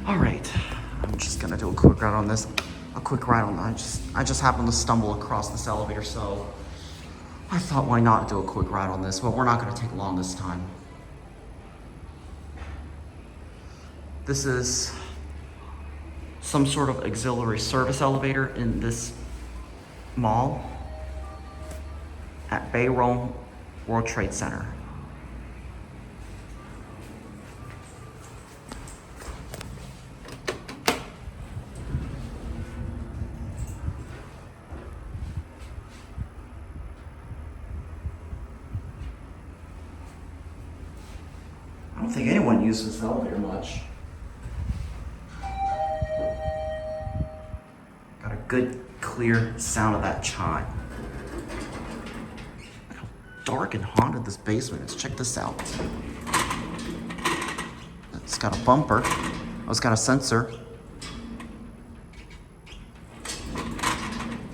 All right, I'm just gonna do a quick ride on this. I just happened to stumble across this elevator, so I thought why not do a quick ride on this, but we're not gonna take long this time. This is some sort of auxiliary service elevator in this mall at Bairong World Trade Center. I don't think anyone uses this elevator much. Got a good, clear sound of that chime. Look how dark and haunted this basement is. Check this out. It's got a bumper. Oh, it's got a sensor.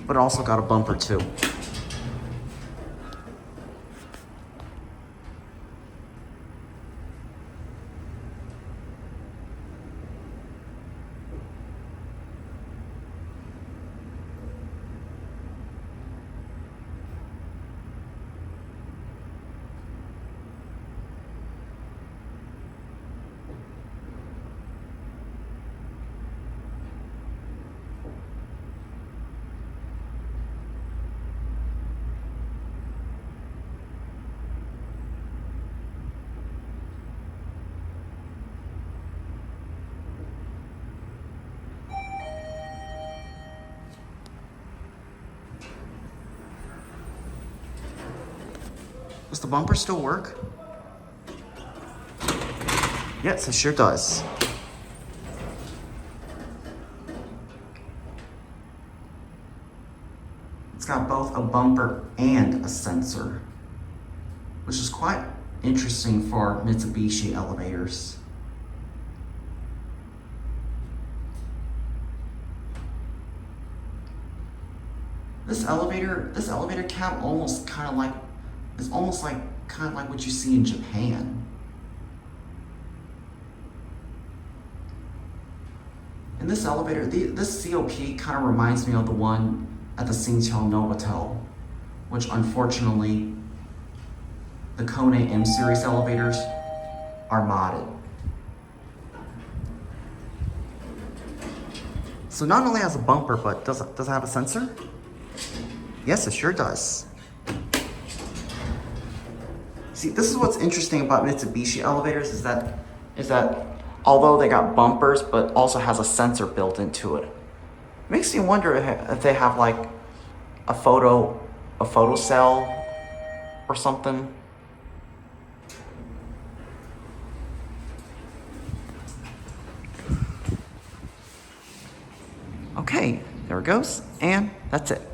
But it also got a bumper too. Does the bumper still work? Yes, it sure does. It's got both a bumper and a sensor, which is quite interesting for Mitsubishi elevators. This elevator cab is almost like what you see in Japan. In this elevator, this COP kind of reminds me of the one at the Singtel Novotel, which unfortunately, the Kone M series elevators are modded. So not only has a bumper, but does it have a sensor? Yes, it sure does. See, this is what's interesting about Mitsubishi elevators is that although they got bumpers, but also has a sensor built into it. Makes me wonder if they have like a photo cell or something. Okay, there it goes, and that's it.